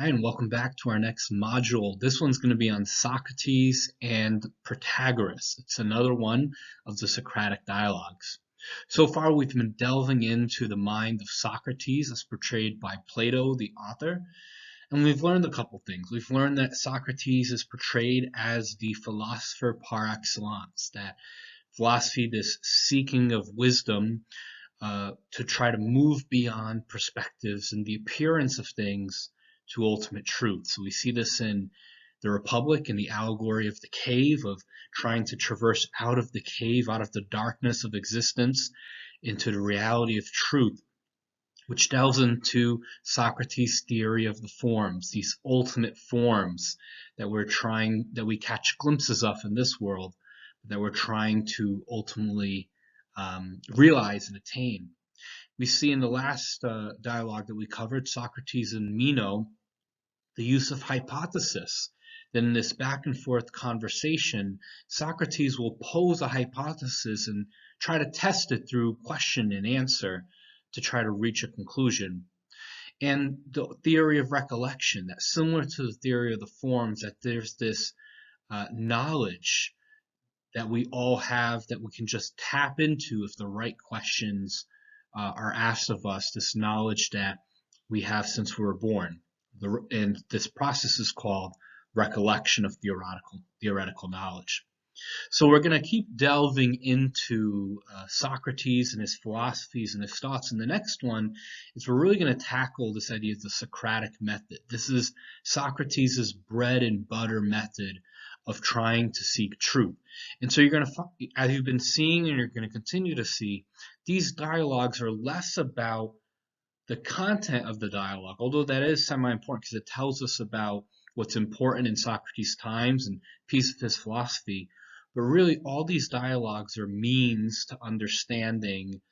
Hi, and welcome back to our next module. This one's going to be on Socrates and Protagoras. It's another one of the Socratic dialogues. So far, we've been delving into the mind of Socrates as portrayed by Plato, the author, and we've learned a couple things. We've learned that Socrates is portrayed as the philosopher par excellence, that philosophy, this seeking of wisdom to try to move beyond perspectives and the appearance of things to ultimate truth. So we see this in the Republic and the allegory of the cave, of trying to traverse out of the cave, out of the darkness of existence, into the reality of truth, which delves into Socrates' theory of the forms, these ultimate forms that we catch glimpses of in this world, that we're trying to ultimately realize and attain. We see in the last dialogue that we covered, Socrates and Meno, the use of hypothesis. Then in this back and forth conversation, Socrates will pose a hypothesis and try to test it through question and answer to try to reach a conclusion. And the theory of recollection, that's similar to the theory of the forms, that there's this knowledge that we all have that we can just tap into if the right questions are asked of us, this knowledge that we have since we were born. And this process is called recollection of theoretical knowledge. So we're going to keep delving into Socrates and his philosophies and his thoughts. And the next one is we're really going to tackle this idea of the Socratic method. This is Socrates' bread and butter method of trying to seek truth. And so you're going to, as you've been seeing and you're going to continue to see, these dialogues are less about the content of the dialogue, although that is semi-important because it tells us about what's important in Socrates' times and piece of his philosophy. But really, all these dialogues are means to understanding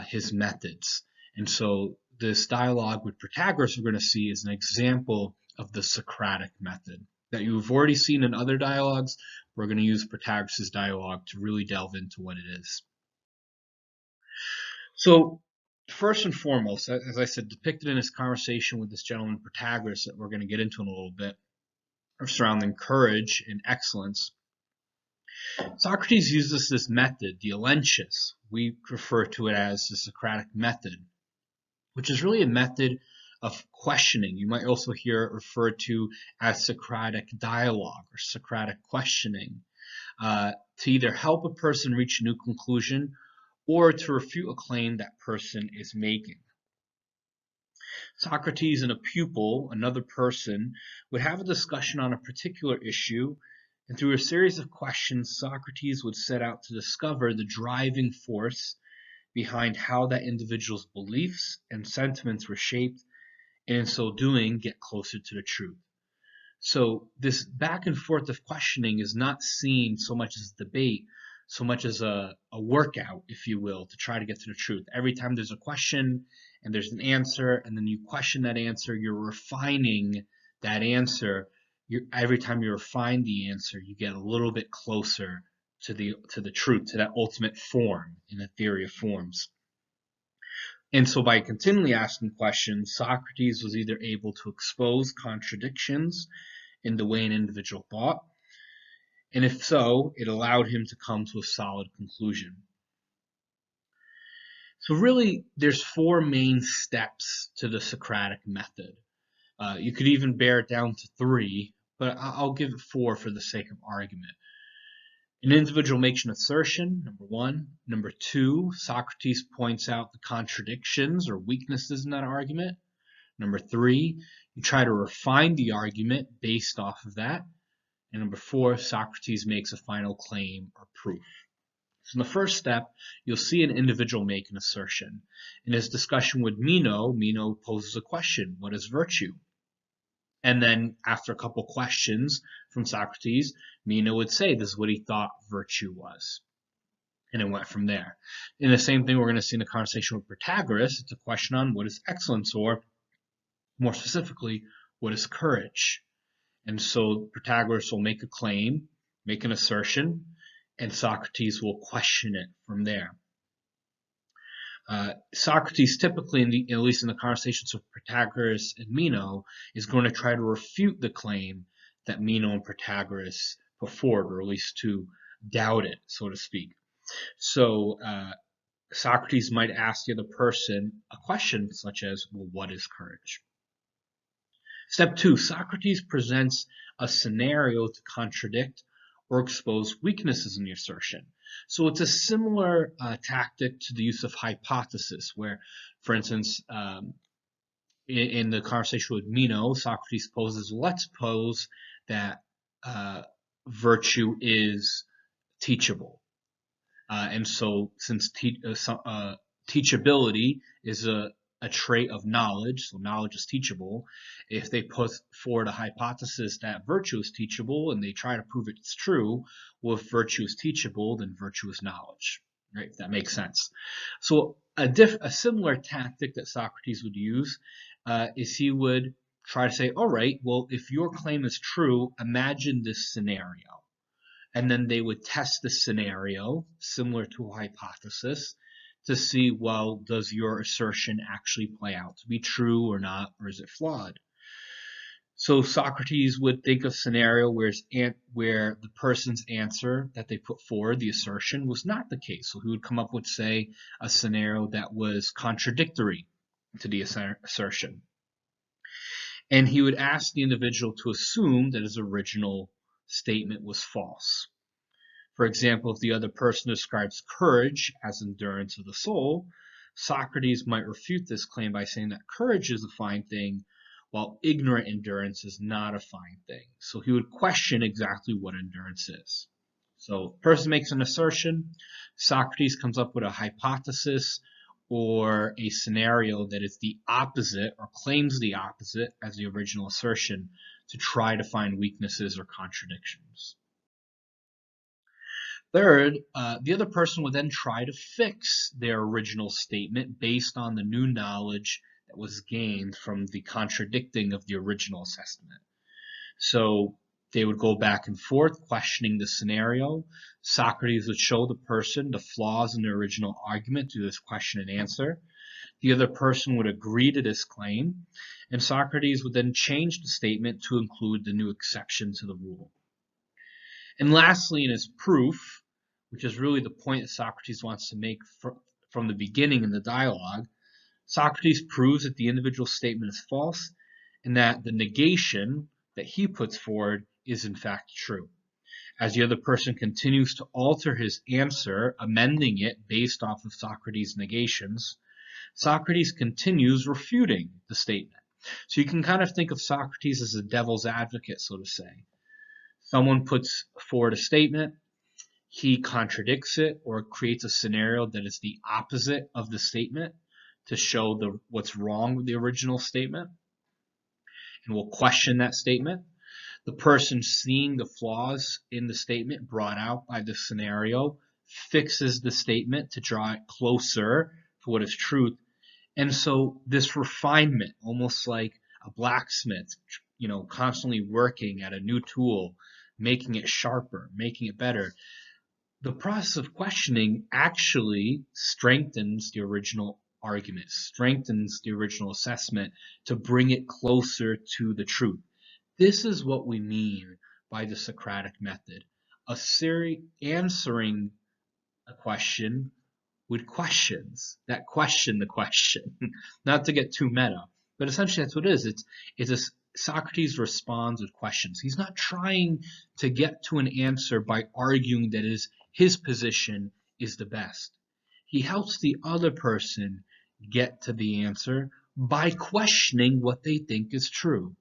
his methods. And so this dialogue with Protagoras we're going to see is an example of the Socratic method that you've already seen in other dialogues. We're going to use Protagoras' dialogue to really delve into what it is. So first and foremost, as I said, depicted in this conversation with this gentleman Protagoras that we're going to get into in a little bit, surrounding courage and excellence, Socrates uses this method, the elenchus. We refer to it as the Socratic method, which is really a method of questioning. You might also hear it referred to as Socratic dialogue or Socratic questioning, to either help a person reach a new conclusion or to refute a claim that person is making. Socrates and a pupil, another person, would have a discussion on a particular issue, and through a series of questions, Socrates would set out to discover the driving force behind how that individual's beliefs and sentiments were shaped, and in so doing, get closer to the truth. So this back and forth of questioning is not seen so much as debate, so much as a workout, if you will, to try to get to the truth. Every time there's a question and there's an answer, and then you question that answer, you're refining that answer. Every time you refine the answer, you get a little bit closer to the truth, to that ultimate form in the theory of forms. And so by continually asking questions, Socrates was either able to expose contradictions in the way an individual thought, and if so, it allowed him to come to a solid conclusion. So really, there's four main steps to the Socratic method. You could even bear it down to three, but I'll give it four for the sake of argument. An individual makes an assertion, number one. Number two, Socrates points out the contradictions or weaknesses in that argument. Number three, you try to refine the argument based off of that. And number four, Socrates makes a final claim or proof. So in the first step, you'll see an individual make an assertion. In his discussion with Meno, Meno poses a question: what is virtue? And then after a couple questions from Socrates, Meno would say this is what he thought virtue was. And it went from there. And the same thing we're going to see in the conversation with Protagoras. It's a question on what is excellence, or more specifically, what is courage? And so Protagoras will make a claim, make an assertion, and Socrates will question it from there. Socrates typically, at least in the conversations of Protagoras and Meno, is going to try to refute the claim that Meno and Protagoras put forward, or at least to doubt it, so to speak. So Socrates might ask the other person a question such as, well, what is courage? Step 2, Socrates presents a scenario to contradict or expose weaknesses in the assertion. So it's a similar tactic to the use of hypothesis, where, for instance, in the conversation with Meno, Socrates poses, let's suppose that virtue is teachable. And so, since teachability is a trait of knowledge, so knowledge is teachable, if they put forward a hypothesis that virtue is teachable and they try to prove it's true, well, if virtue is teachable, then virtue is knowledge, right? If that makes sense. So a similar tactic that Socrates would use is he would try to say, all right, well, if your claim is true, imagine this scenario. And then they would test the scenario, similar to a hypothesis, to see, well, does your assertion actually play out to be true or not, or is it flawed? So Socrates would think of a scenario where the person's answer that they put forward, the assertion, was not the case. So he would come up with, say, a scenario that was contradictory to the assertion. And he would ask the individual to assume that his original statement was false. For example, if the other person describes courage as endurance of the soul, Socrates might refute this claim by saying that courage is a fine thing, while ignorant endurance is not a fine thing. So he would question exactly what endurance is. So a person makes an assertion, Socrates comes up with a hypothesis or a scenario that is the opposite or claims the opposite as the original assertion to try to find weaknesses or contradictions. Third, the other person would then try to fix their original statement based on the new knowledge that was gained from the contradicting of the original assessment. So they would go back and forth, questioning the scenario. Socrates would show the person the flaws in the original argument through this question and answer. The other person would agree to this claim, and Socrates would then change the statement to include the new exception to the rule. And lastly, in his proof, which is really the point that Socrates wants to make from the beginning in the dialogue, Socrates proves that the individual statement is false and that the negation that he puts forward is in fact true. As the other person continues to alter his answer, amending it based off of Socrates' negations, Socrates continues refuting the statement. So you can kind of think of Socrates as a devil's advocate, so to say. Someone puts forward a statement, he contradicts it or creates a scenario that is the opposite of the statement to show what's wrong with the original statement, and we'll question that statement. The person seeing the flaws in the statement brought out by the scenario fixes the statement to draw it closer to what is truth. And so this refinement, almost like a blacksmith, constantly working at a new tool, making it sharper, making it better. The process of questioning actually strengthens the original argument, strengthens the original assessment to bring it closer to the truth. This is what we mean by the Socratic method. Answering a question with questions that question the question. Not to get too meta, but essentially that's what it is. Socrates responds with questions. He's not trying to get to an answer by arguing that his position is the best. He helps the other person get to the answer by questioning what they think is true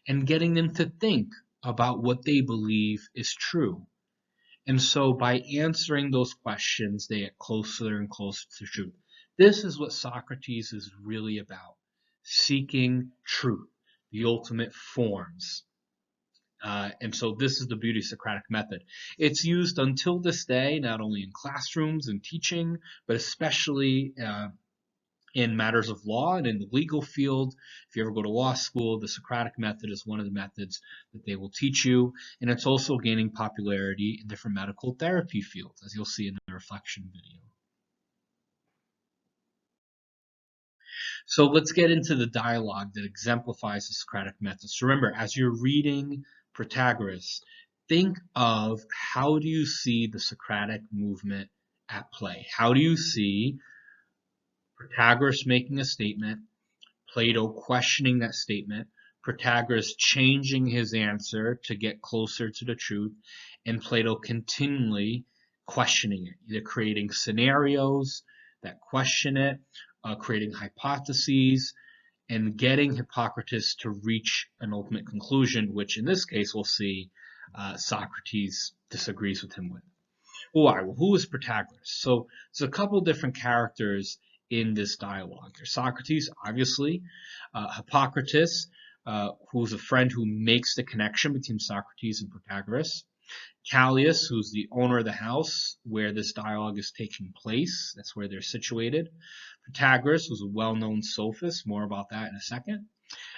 and getting them to think about what they believe is true. And so by answering those questions, they get closer and closer to truth. This is what Socrates is really about, seeking truth, the ultimate forms. And so this is the beauty of Socratic method. It's used until this day, not only in classrooms and teaching, but especially in matters of law and in the legal field. If you ever go to law school, the Socratic method is one of the methods that they will teach you. And it's also gaining popularity in different medical therapy fields, as you'll see in the reflection video. So let's get into the dialogue that exemplifies the Socratic method. So remember, as you're reading Protagoras, think of how do you see the Socratic movement at play? How do you see Protagoras making a statement, Plato questioning that statement, Protagoras changing his answer to get closer to the truth, and Plato continually questioning it, either creating scenarios that question it, creating hypotheses, and getting Hippocrates to reach an ultimate conclusion, which in this case we'll see Socrates disagrees with him with. Why? Well, who is Protagoras? So there's a couple different characters in this dialogue. There's Socrates, obviously, Hippocrates, who's a friend who makes the connection between Socrates and Protagoras, Callias, who's the owner of the house where this dialogue is taking place. That's where they're situated. Protagoras was a well-known sophist. More about that in a second.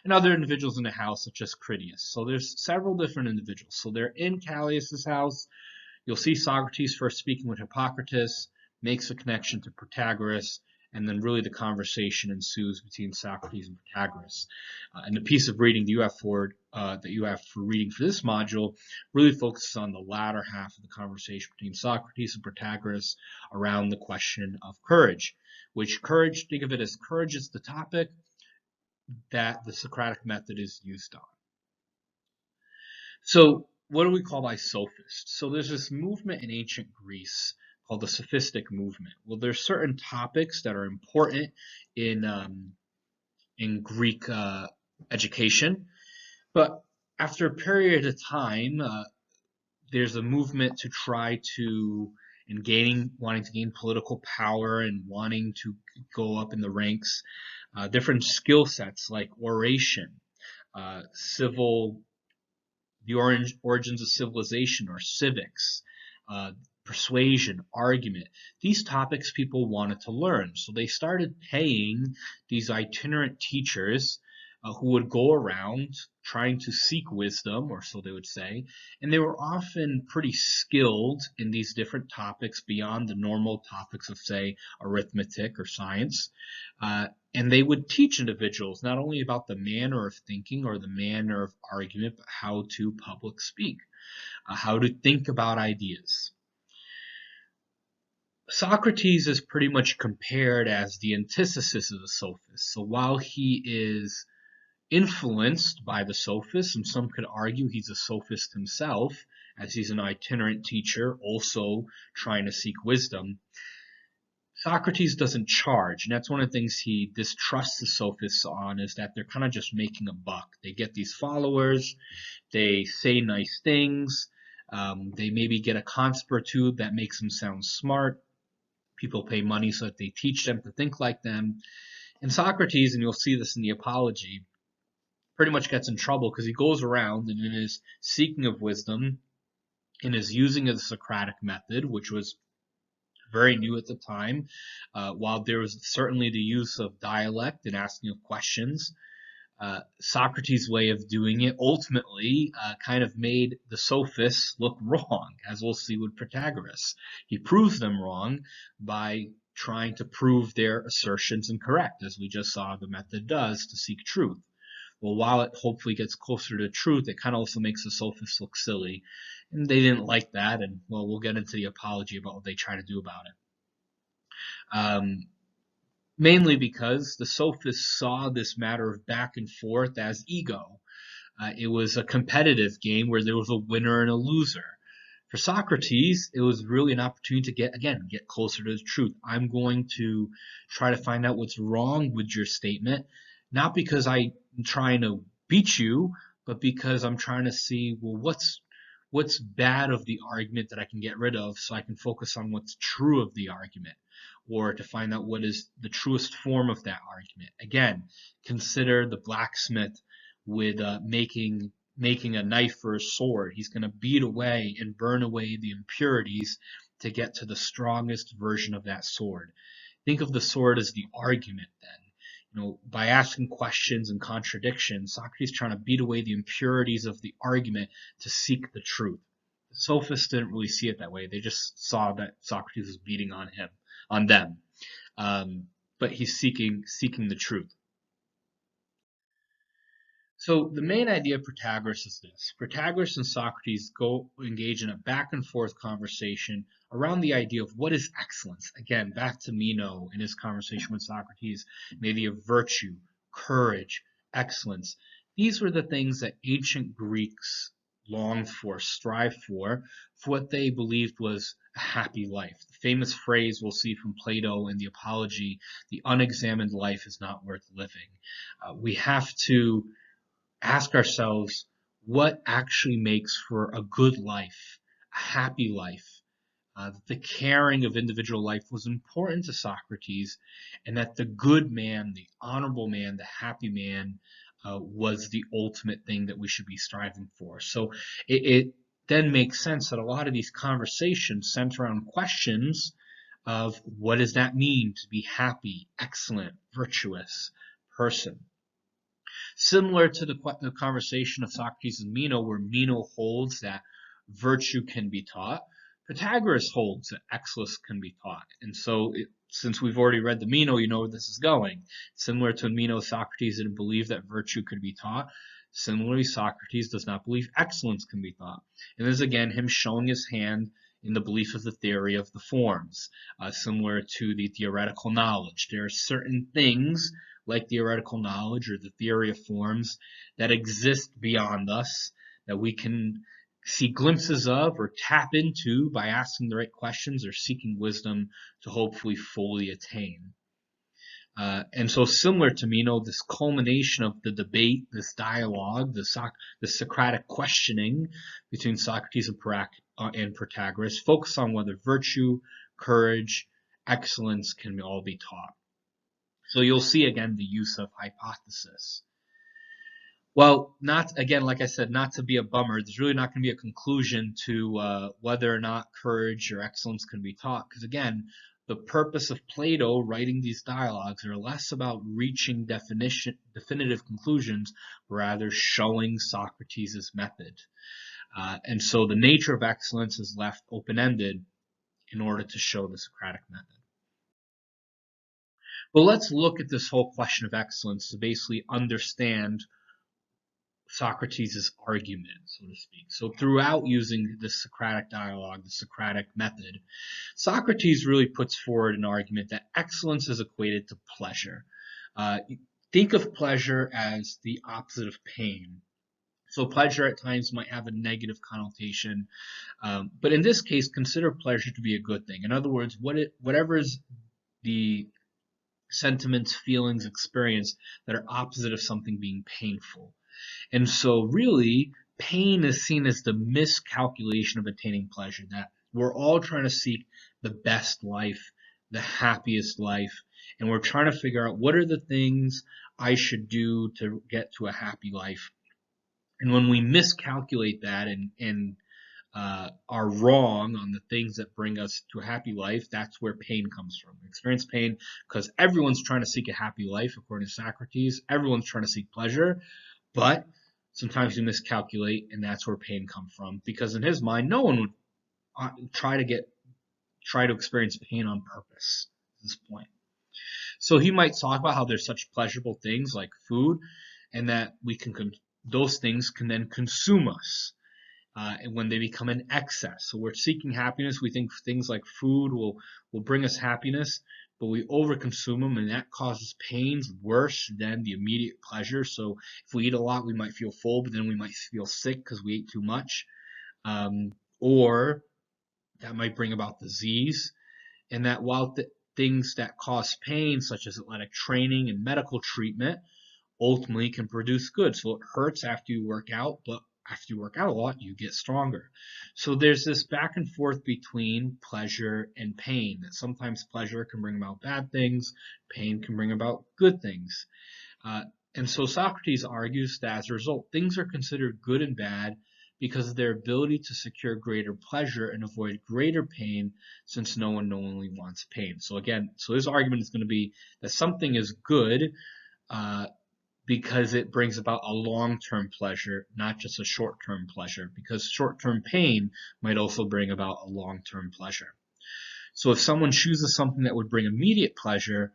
And other individuals in the house, such as Critias. So there's several different individuals. So they're in Callias's house. You'll see Socrates first speaking with Hippocrates, makes a connection to Protagoras, and then really the conversation ensues between Socrates and Protagoras. And the piece of reading that you have for reading for this module really focuses on the latter half of the conversation between Socrates and Protagoras around the question of courage. Which courage, think of it as courage is the topic that the Socratic method is used on. So what do we call by sophists? So there's this movement in ancient Greece called the sophistic movement. Well, there's certain topics that are important in Greek education, but after a period of time, there's a movement to try to wanting to gain political power and wanting to go up in the ranks. Different skill sets like oration, civil the origins of civilization or civics, uh, persuasion, argument. These topics people wanted to learn. So they started paying these itinerant teachers who would go around trying to seek wisdom, or so they would say. And they were often pretty skilled in these different topics beyond the normal topics of, say, arithmetic or science. And they would teach individuals not only about the manner of thinking or the manner of argument, but how to public speak, how to think about ideas. Socrates is pretty much compared as the antithesis of the sophist. So while he is influenced by the sophists, and some could argue he's a sophist himself, as he's an itinerant teacher also trying to seek wisdom, Socrates doesn't charge, and that's one of the things he distrusts the sophists on, is that they're kind of just making a buck. They get these followers, they say nice things, they maybe get a concept or two that makes them sound smart. People pay money so that they teach them to think like them. And Socrates, and you'll see this in the Apology, pretty much gets in trouble because he goes around and in his seeking of wisdom, in his using of the Socratic method, which was very new at the time, while there was certainly the use of dialect and asking of questions, Socrates' way of doing it ultimately kind of made the sophists look wrong, as we'll see with Protagoras. He proves them wrong by trying to prove their assertions incorrect, as we just saw the method does to seek truth. Well, while it hopefully gets closer to truth, it kind of also makes the sophists look silly. And they didn't like that, and well, we'll get into the Apology about what they try to do about it. Mainly because the sophists saw this matter of back and forth as ego. It was a competitive game where there was a winner and a loser. For Socrates, it was really an opportunity to get closer to the truth. I'm going to try to find out what's wrong with your statement, not because I'm trying to beat you, but because I'm trying to see, well, what's bad of the argument that I can get rid of so I can focus on what's true of the argument, or to find out what is the truest form of that argument. Again, consider the blacksmith with making a knife or a sword. He's going to beat away and burn away the impurities to get to the strongest version of that sword. Think of the sword as the argument then. By asking questions and contradictions, Socrates trying to beat away the impurities of the argument to seek the truth. The sophists didn't really see it that way. They just saw that Socrates was beating on them. but he's seeking the truth. So the main idea of Protagoras is this. Protagoras and Socrates go engage in a back and forth conversation around the idea of what is excellence. Again, back to Meno in his conversation with Socrates, the idea of virtue, courage, excellence. These were the things that ancient Greeks longed for, strived for what they believed was a happy life. The famous phrase we'll see from Plato in the Apology, the unexamined life is not worth living. We have to ask ourselves what actually makes for a good life, a happy life. The caring of individual life was important to Socrates, and that the good man, the honorable man, the happy man was the ultimate thing that we should be striving for. So it then makes sense that a lot of these conversations center around questions of what does that mean to be happy, excellent, virtuous person. Similar to the conversation of Socrates and Meno, where Meno holds that virtue can be taught, Protagoras holds that excellence can be taught. And so, since we've already read the Meno, you know where this is going. Similar to Meno, Socrates didn't believe that virtue could be taught. Similarly, Socrates does not believe excellence can be taught. And this is again him showing his hand in the belief of the theory of the forms, similar to the theoretical knowledge. There are certain things like theoretical knowledge or the theory of forms that exist beyond us that we can see glimpses of or tap into by asking the right questions or seeking wisdom to hopefully fully attain. And so similar to Meno, this culmination of the debate, this dialogue, the Socratic questioning between Socrates and Protagoras focus on whether virtue, courage, excellence can all be taught. So you'll see again the use of hypothesis. Well, not again, like I said, not to be a bummer. There's really not going to be a conclusion to whether or not courage or excellence can be taught, because again, the purpose of Plato writing these dialogues are less about reaching definitive conclusions, rather showing Socrates' method. And so the nature of excellence is left open-ended in order to show the Socratic method. Well, let's look at this whole question of excellence to basically understand Socrates' argument, so to speak. So throughout using the Socratic dialogue, the Socratic method, Socrates really puts forward an argument that excellence is equated to pleasure. Think of pleasure as the opposite of pain. So pleasure at times might have a negative connotation, but in this case, consider pleasure to be a good thing. In other words, whatever is the sentiments, feelings, experience that are opposite of something being painful. And so really, pain is seen as the miscalculation of attaining pleasure, that we're all trying to seek the best life, the happiest life, and we're trying to figure out what are the things I should do to get to a happy life. And when we miscalculate that and are wrong on the things that bring us to a happy life, that's where pain comes from. We experience pain because everyone's trying to seek a happy life, according to Socrates. Everyone's trying to seek pleasure, but sometimes we miscalculate, and that's where pain comes from. Because in his mind, no one would try to experience pain on purpose at this point. So he might talk about how there's such pleasurable things like food, and that those things can then consume us. And when they become an excess. So we're seeking happiness. We think things like food will bring us happiness, but we overconsume them, and that causes pains worse than the immediate pleasure. So if we eat a lot, we might feel full, but then we might feel sick because we ate too much. Or that might bring about disease. And that while things that cause pain, such as athletic training and medical treatment, ultimately can produce good. So it hurts after you work out, but after you work out a lot, you get stronger. So there's this back and forth between pleasure and pain, that sometimes pleasure can bring about bad things, pain can bring about good things. And so Socrates argues that as a result, things are considered good and bad because of their ability to secure greater pleasure and avoid greater pain, since no one knowingly wants pain. So again, his argument is going to be that something is good because it brings about a long-term pleasure, not just a short-term pleasure, because short-term pain might also bring about a long-term pleasure. So if someone chooses something that would bring immediate pleasure,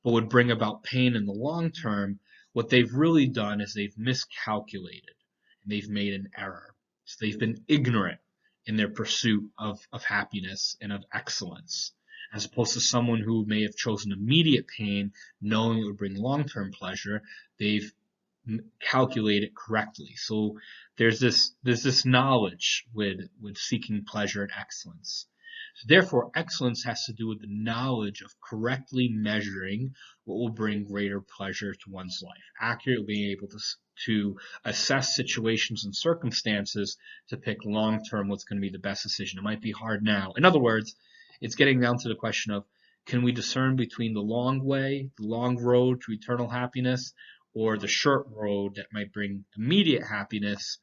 but would bring about pain in the long term, what they've really done is they've miscalculated and they've made an error. So they've been ignorant in their pursuit of happiness and of excellence, as opposed to someone who may have chosen immediate pain, knowing it would bring long-term pleasure. They've calculated correctly. So there's this knowledge with seeking pleasure and excellence. So therefore, excellence has to do with the knowledge of correctly measuring what will bring greater pleasure to one's life, accurately being able to assess situations and circumstances to pick long term what's going to be the best decision. It might be hard now. In other words, it's getting down to the question of, can we discern between the long way, the long road to eternal happiness, or the short road that might bring immediate happiness,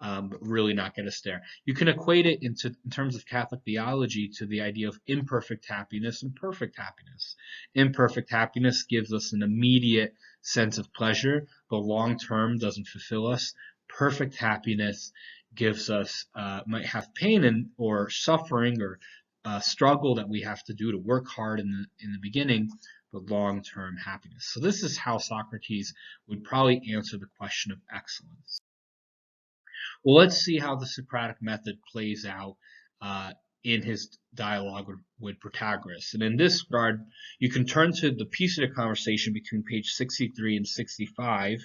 but really not get us there. You can equate it in terms of Catholic theology to the idea of imperfect happiness and perfect happiness. Imperfect happiness gives us an immediate sense of pleasure, but long term doesn't fulfill us. Perfect happiness gives us might have pain or suffering or struggle that we have to do to work hard in the beginning, but long-term happiness. So this is how Socrates would probably answer the question of excellence. Well, let's see how the Socratic method plays out in his dialogue with Protagoras. And in this regard, you can turn to the piece of the conversation between page 63 and 65,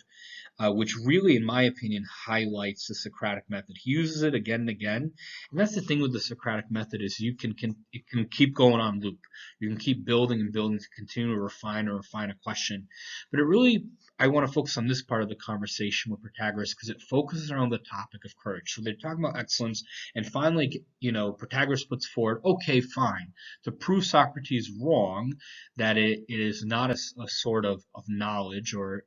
which really, in my opinion, highlights the Socratic method. He uses it again and again. And that's the thing with the Socratic method is it can keep going on loop. You can keep building and building to continue to refine a question. But I want to focus on this part of the conversation with Protagoras because it focuses around the topic of courage. So they're talking about excellence, and finally, Protagoras puts forward, okay, fine, to prove Socrates wrong, that it is not a sort of knowledge or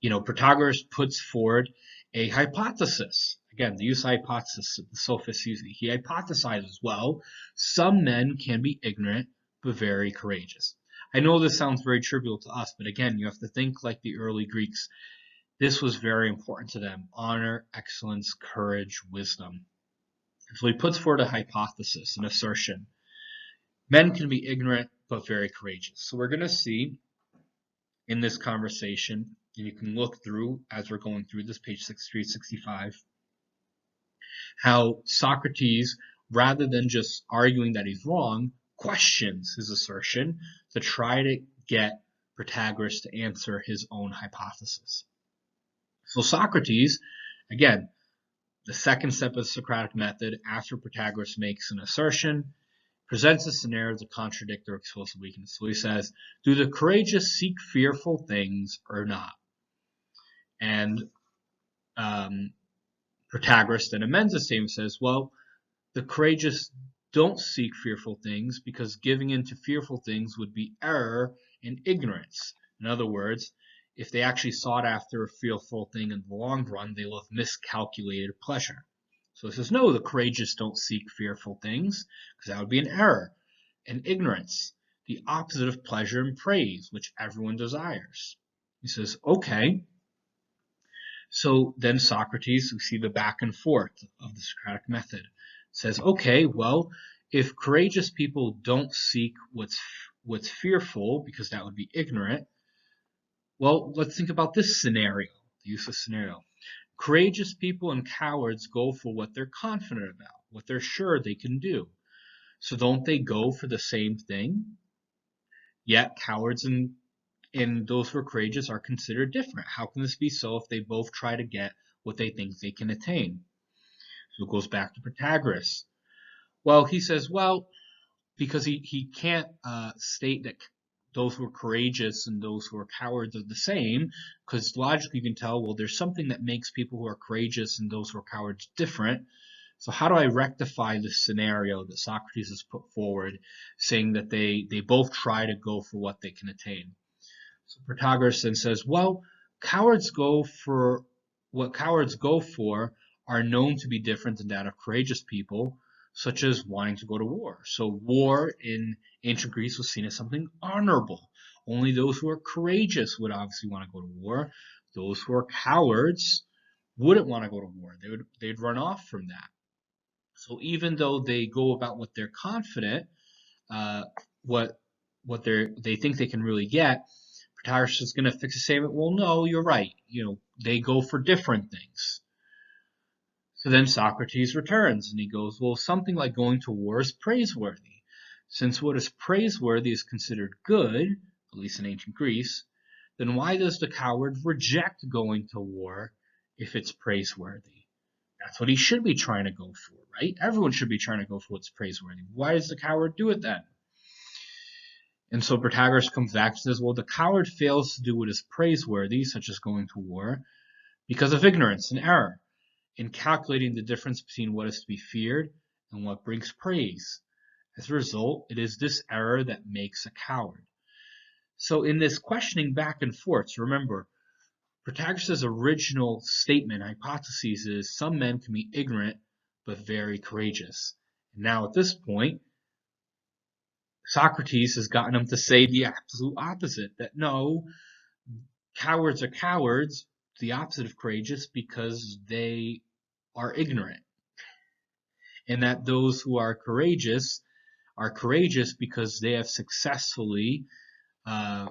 Protagoras puts forward a hypothesis. Again, the use of hypothesis, the sophists use it. He hypothesizes, well, some men can be ignorant, but very courageous. I know this sounds very trivial to us, but again, you have to think like the early Greeks. This was very important to them. Honor, excellence, courage, wisdom. And so he puts forward a hypothesis, an assertion. Men can be ignorant, but very courageous. So we're going to see in this conversation, and you can look through as we're going through this, page 63, 65, how Socrates, rather than just arguing that he's wrong, questions his assertion to try to get Protagoras to answer his own hypothesis. So Socrates, again, the second step of the Socratic method, after Protagoras makes an assertion, presents a scenario to contradict or expose weakness. So he says, do the courageous seek fearful things or not? And Protagoras then amends the statement and says, well, the courageous don't seek fearful things because giving in to fearful things would be error and ignorance. In other words, if they actually sought after a fearful thing in the long run, they will have miscalculated pleasure. So he says, no, the courageous don't seek fearful things because that would be an error and ignorance, the opposite of pleasure and praise, which everyone desires. He says, okay. So then Socrates, we see the back and forth of the Socratic method, says, okay, well, if courageous people don't seek what's fearful, because that would be ignorant, well, let's think about this scenario, the use of scenario. Courageous people and cowards go for what they're confident about, what they're sure they can do. So don't they go for the same thing? Yet cowards and those who are courageous are considered different. How can this be so if they both try to get what they think they can attain? So it goes back to Protagoras. Well, he says, well, because he can't state that those who are courageous and those who are cowards are the same, because logically you can tell, well, there's something that makes people who are courageous and those who are cowards different. So how do I rectify this scenario that Socrates has put forward, saying that they both try to go for what they can attain? So Protagoras then says, well, cowards go for what cowards go for are known to be different than that of courageous people, such as wanting to go to war. So war in ancient Greece was seen as something honorable. Only those who are courageous would obviously want to go to war. Those who are cowards wouldn't want to go to war. They'd run off from that. So even though they go about what they're confident, what they think they can really get, Protagoras is going to fix the statement. Well, no, you're right. They go for different things. So then Socrates returns and he goes, well, something like going to war is praiseworthy. Since what is praiseworthy is considered good, at least in ancient Greece, then why does the coward reject going to war if it's praiseworthy? That's what he should be trying to go for, right? Everyone should be trying to go for what's praiseworthy. Why does the coward do it then? And so Protagoras comes back and says, well, the coward fails to do what is praiseworthy, such as going to war, because of ignorance and error in calculating the difference between what is to be feared and what brings praise. As a result, it is this error that makes a coward. So in this questioning back and forth, remember, Protagoras' original statement, hypothesis, is some men can be ignorant but very courageous. And now at this point, Socrates has gotten him to say the absolute opposite, that no, cowards are cowards, the opposite of courageous, because they are ignorant. And that those who are courageous because they have successfully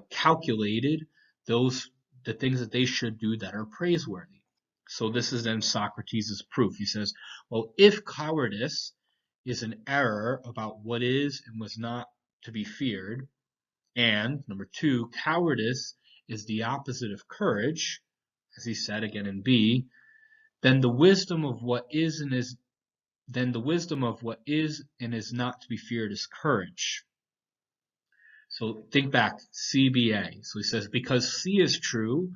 calculated the things that they should do that are praiseworthy. So this is then Socrates' proof. He says, well, if cowardice is an error about what is and was not to be feared, and number two, cowardice is the opposite of courage, as he said again in B, then the wisdom of what is and is not to be feared is courage. So think back, CBA. So he says, because C is true,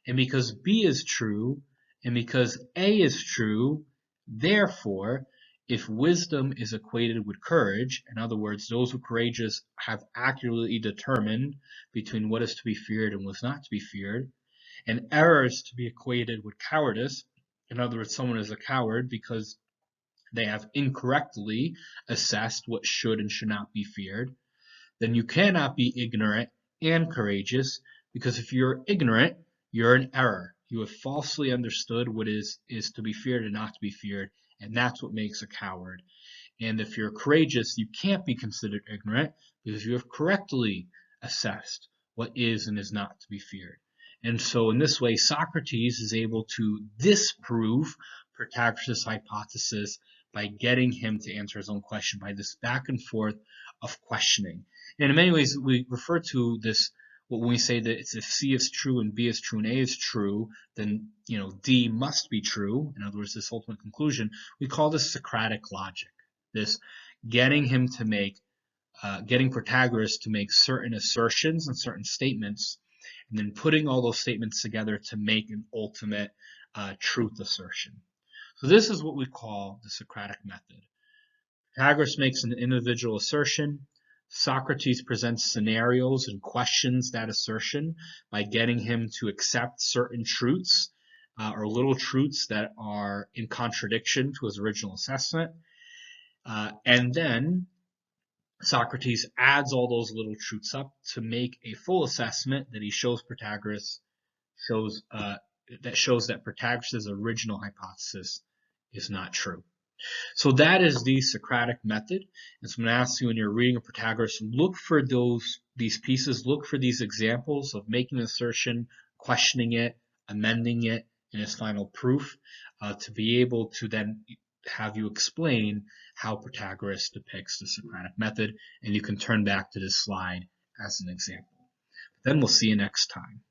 and because B is true, and because A is true, therefore, if wisdom is equated with courage, in other words, those who are courageous have accurately determined between what is to be feared and what is not to be feared, and error is to be equated with cowardice, in other words, someone is a coward because they have incorrectly assessed what should and should not be feared, then you cannot be ignorant and courageous, because if you're ignorant, you're in error. You have falsely understood what is to be feared and not to be feared, and that's what makes a coward. And if you're courageous, you can't be considered ignorant because you have correctly assessed what is and is not to be feared. And so in this way, Socrates is able to disprove Protagoras' hypothesis by getting him to answer his own question by this back and forth of questioning. And in many ways, we refer to this, when we say that it's if C is true and B is true and A is true, then D must be true. In other words, this ultimate conclusion, we call this Socratic logic. This getting Protagoras to make certain assertions and certain statements, and then putting all those statements together to make an ultimate truth assertion. So this is what we call the Socratic method. Protagoras makes an individual assertion. Socrates presents scenarios and questions that assertion by getting him to accept certain truths or little truths that are in contradiction to his original assessment. And then Socrates adds all those little truths up to make a full assessment that he shows Protagoras shows that Protagoras' original hypothesis is not true. So that is the Socratic method. And so I'm going to ask you, when you're reading a Protagoras, look for these pieces, look for these examples of making an assertion, questioning it, amending it in its final proof, to be able to then have you explain how Protagoras depicts the Socratic method. And you can turn back to this slide as an example. Then we'll see you next time.